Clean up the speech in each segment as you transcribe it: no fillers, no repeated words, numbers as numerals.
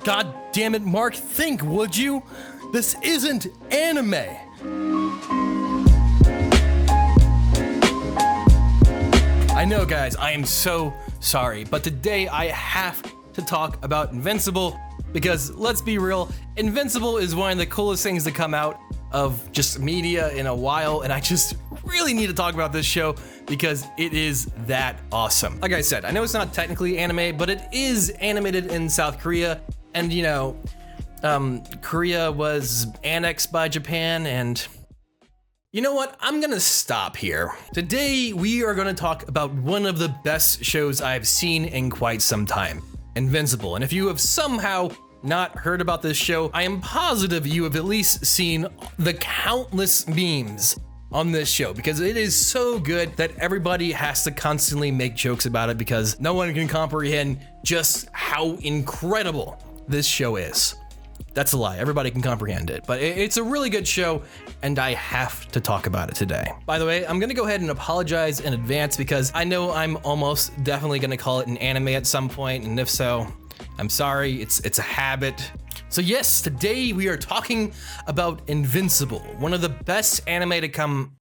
God damn it, Mark, think, would you? This isn't anime. I know, guys, I am so sorry, but today I have to talk about Invincible because, let's be real, Invincible is one of the coolest things to come out of just media in a while, and I just really need to talk about this show because it is that awesome. Like I said, I know it's not technically anime, but it is animated in South Korea, and you know, Korea was annexed by Japan, and you know what? I'm gonna stop here. Today, we are gonna talk about one of the best shows I've seen in quite some time, Invincible. And if you have somehow not heard about this show, I am positive you have at least seen the countless memes on this show because it is so good that everybody has to constantly make jokes about it because no one can comprehend just how incredible this show is. That's a lie, everybody can comprehend it, but it's a really good show and I have to talk about it today. By the way, I'm gonna go ahead and apologize in advance because I know I'm almost definitely gonna call it an anime at some point, and if so, I'm sorry, it's a habit. So yes, today we are talking about Invincible, one of the best anime to come.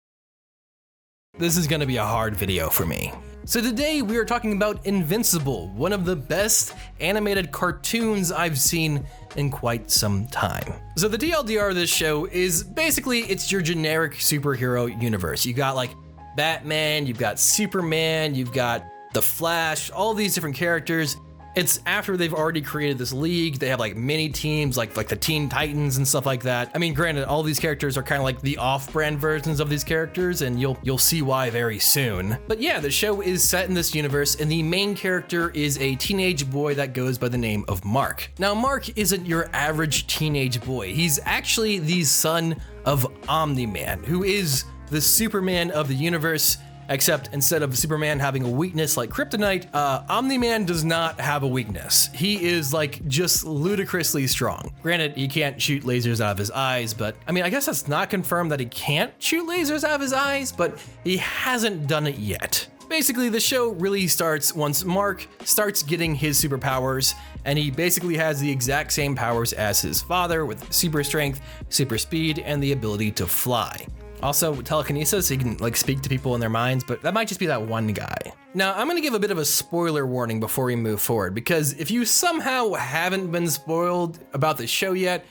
This is gonna be a hard video for me. So today we are talking about Invincible, one of the best animated cartoons I've seen in quite some time. So the TLDR of this show is basically, it's your generic superhero universe. You got like Batman, you've got Superman, you've got the Flash, all these different characters. It's after they've already created this league. They have like mini teams like the Teen Titans and stuff like that. I mean, granted, all these characters are kind of like the off-brand versions of these characters, and you'll see why very soon. But yeah, the show is set in this universe, and the main character is a teenage boy that goes by the name of Mark. Now, Mark isn't your average teenage boy. He's actually the son of Omniman, who is the Superman of the universe. Except instead of Superman having a weakness like kryptonite, Omni-Man does not have a weakness. He is like just ludicrously strong. Granted, he can't shoot lasers out of his eyes, but I mean, I guess that's not confirmed that he can't shoot lasers out of his eyes, but he hasn't done it yet. Basically, the show really starts once Mark starts getting his superpowers, and he basically has the exact same powers as his father with super strength, super speed, and the ability to fly. Also, telekinesis, he can like speak to people in their minds, but that might just be that one guy. Now, I'm gonna give a bit of a spoiler warning before we move forward, because if you somehow haven't been spoiled about the show yet,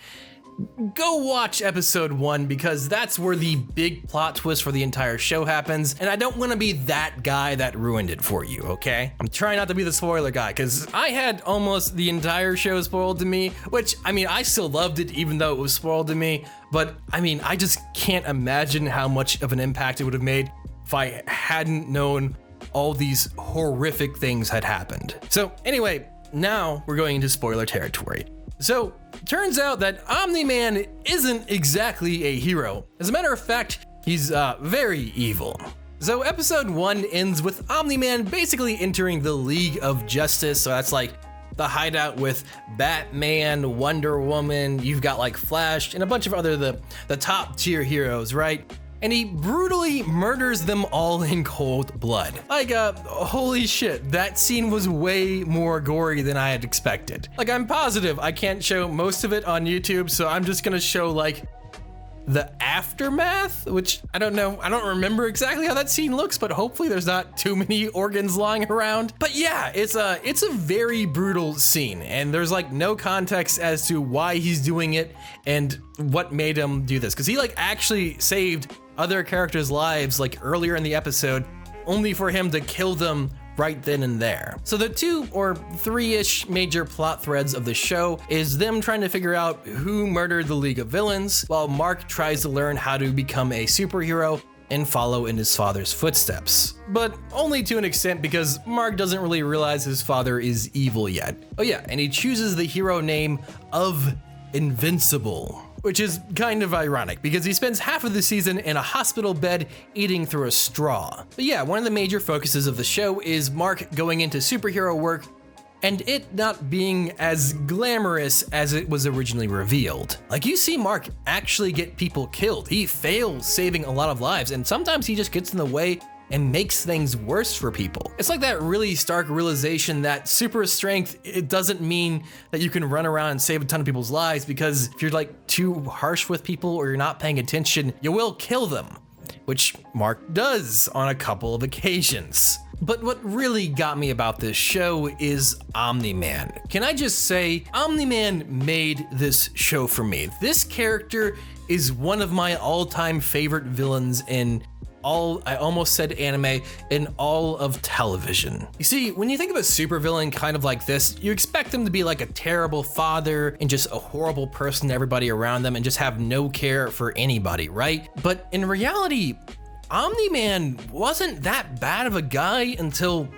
go watch episode 1 because that's where the big plot twist for the entire show happens, and I don't want to be that guy that ruined it for you, okay? I'm trying not to be the spoiler guy because I had almost the entire show spoiled to me, which, I mean, I still loved it even though it was spoiled to me, but I mean, I just can't imagine how much of an impact it would have made if I hadn't known all these horrific things had happened. So anyway, now we're going into spoiler territory. So, turns out that Omni-Man isn't exactly a hero. As a matter of fact, he's very evil. So episode 1 ends with Omni-Man basically entering the League of Justice, so that's like the hideout with Batman, Wonder Woman, you've got like Flash, and a bunch of other the top tier heroes, right? And he brutally murders them all in cold blood. Like, holy shit, that scene was way more gory than I had expected. Like, I'm positive I can't show most of it on YouTube, so I'm just gonna show like the aftermath, which I don't know, I don't remember exactly how that scene looks, but hopefully there's not too many organs lying around. But yeah, it's a very brutal scene, and there's like no context as to why he's doing it and what made him do this, because he like actually saved other characters' lives like earlier in the episode, only for him to kill them right then and there. So the 2 or 3-ish major plot threads of the show is them trying to figure out who murdered the League of Villains, while Mark tries to learn how to become a superhero and follow in his father's footsteps. But only to an extent, because Mark doesn't really realize his father is evil yet. Oh yeah, and he chooses the hero name of Invincible, which is kind of ironic because he spends half of the season in a hospital bed eating through a straw. But yeah, one of the major focuses of the show is Mark going into superhero work and it not being as glamorous as it was originally revealed. Like, you see Mark actually get people killed. He fails saving a lot of lives, and sometimes he just gets in the way and makes things worse for people. It's like that really stark realization that super strength, it doesn't mean that you can run around and save a ton of people's lives, because if you're like too harsh with people or you're not paying attention, you will kill them, which Mark does on a couple of occasions. But what really got me about this show is Omniman. Can I just say, Omniman made this show for me. This character is one of my all-time favorite villains in I almost said anime, in all of television. You see, when you think of a supervillain kind of like this, you expect them to be like a terrible father and just a horrible person to everybody around them and just have no care for anybody, right? But in reality, Omniman wasn't that bad of a guy until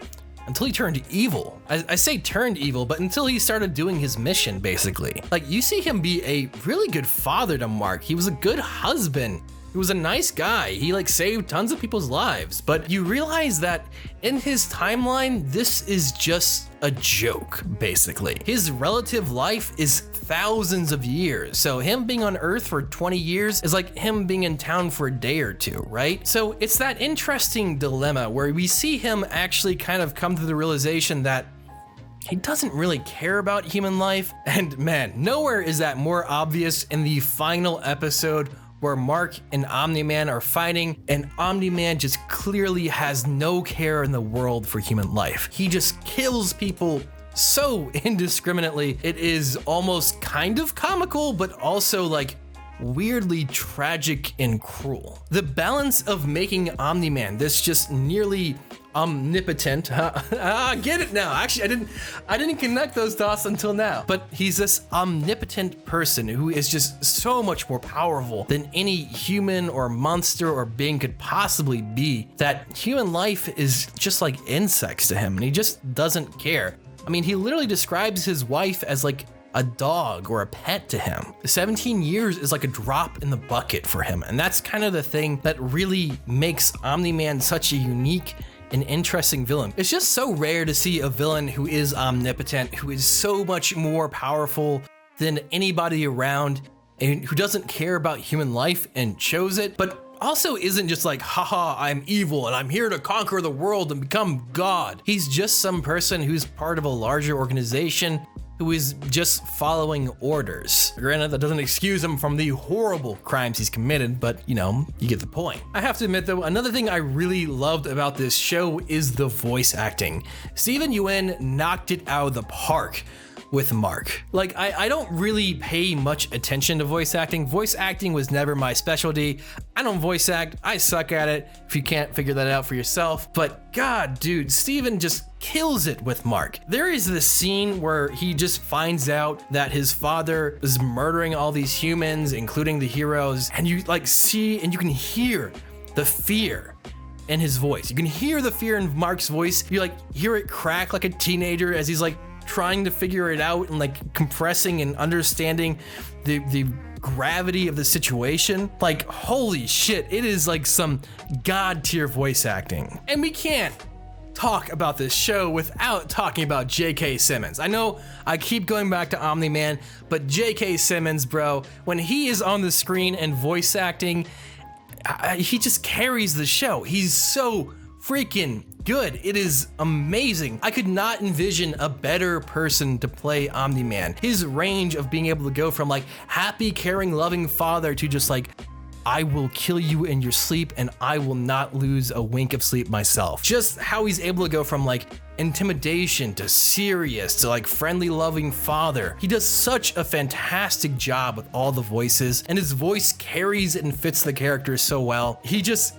he turned evil. I say turned evil, but until he started doing his mission, basically. Like, you see him be a really good father to Mark. He was a good husband. He was a nice guy. He like saved tons of people's lives, but you realize that in his timeline, this is just a joke, basically. His relative life is thousands of years. So him being on Earth for 20 years is like him being in town for a day or two, right? So it's that interesting dilemma where we see him actually kind of come to the realization that he doesn't really care about human life. And man, nowhere is that more obvious in the final episode where Mark and Omniman are fighting, and Omniman just clearly has no care in the world for human life. He just kills people so indiscriminately. It is almost kind of comical, but also like weirdly tragic and cruel. The balance of making Omniman this just nearly omnipotent. I get it now. Actually, I didn't connect those dots until now. But he's this omnipotent person who is just so much more powerful than any human or monster or being could possibly be, that human life is just like insects to him, and he just doesn't care. I mean, he literally describes his wife as like a dog or a pet to him. 17 years is like a drop in the bucket for him. And that's kind of the thing that really makes Omniman such a unique and interesting villain. It's just so rare to see a villain who is omnipotent, who is so much more powerful than anybody around, and who doesn't care about human life and chose it, but also isn't just like, haha, I'm evil and I'm here to conquer the world and become God. He's just some person who's part of a larger organization who is just following orders. Granted, that doesn't excuse him from the horrible crimes he's committed, but you know, you get the point. I have to admit though, another thing I really loved about this show is the voice acting. Steven Yeun knocked it out of the park with Mark. Like, I don't really pay much attention to voice acting. Voice acting was never my specialty. I don't voice act. I suck at it, if you can't figure that out for yourself. But God, dude, Steven just kills it with Mark. There is this scene where he just finds out that his father is murdering all these humans, including the heroes, and you like see and you can hear the fear in his voice. You can hear the fear in Mark's voice. You like hear it crack like a teenager as he's like trying to figure it out and like compressing and understanding the gravity of the situation. Like, holy shit, it is like some god tier voice acting. And we can't talk about this show without talking about J.K. Simmons. I know I keep going back to Omni-Man, but J.K. Simmons, bro, when he is on the screen and voice acting, he just carries the show. He's so freaking good. It is amazing. I could not envision a better person to play Omni-Man. His range of being able to go from like happy, caring, loving father to just like, I will kill you in your sleep and I will not lose a wink of sleep myself. Just how he's able to go from like intimidation to serious to like friendly, loving father. He does such a fantastic job with all the voices, and his voice carries and fits the character so well. He just,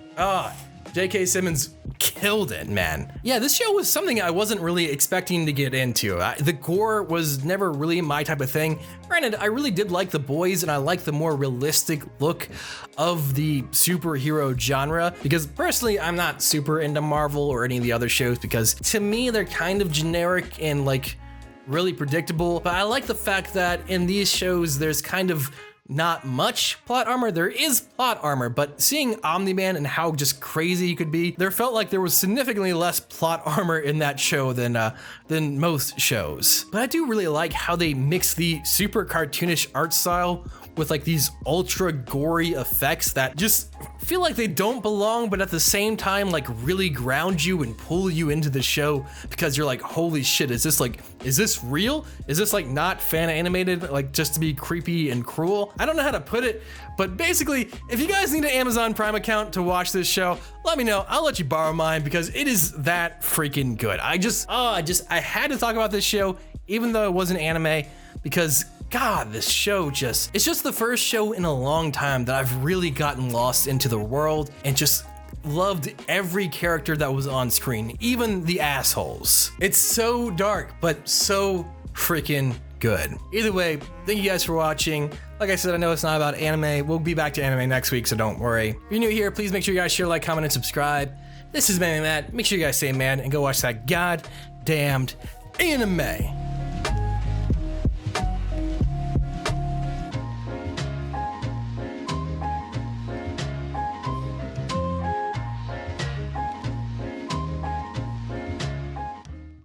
J.K. Simmons killed it, man. Yeah, this show was something I wasn't really expecting to get into. The gore was never really my type of thing. Granted, I really did like The Boys, and I like the more realistic look of the superhero genre, because personally, I'm not super into Marvel or any of the other shows, because to me, they're kind of generic and like really predictable. But I like the fact that in these shows, there's kind of not much plot armor. There is plot armor, but seeing Omni-Man and how just crazy he could be, there felt like there was significantly less plot armor in that show than most shows. But I do really like how they mix the super cartoonish art style with like these ultra gory effects that just feel like they don't belong, but at the same time, like really ground you and pull you into the show because you're like, holy shit, is this real? Is this like not fan animated, like just to be creepy and cruel? I don't know how to put it, but basically, if you guys need an Amazon Prime account to watch this show, let me know. I'll let you borrow mine because it is that freaking good. I had to talk about this show, even though it wasn't anime, because God, this show it's just the first show in a long time that I've really gotten lost into the world and just loved every character that was on screen, even the assholes. It's so dark, but so freaking good. Either way, thank you guys for watching. Like I said, I know it's not about anime. We'll be back to anime next week, so don't worry. If you're new here, please make sure you guys share, like, comment, and subscribe. This is Manime Matt. Make sure you guys say man and go watch that goddamned anime.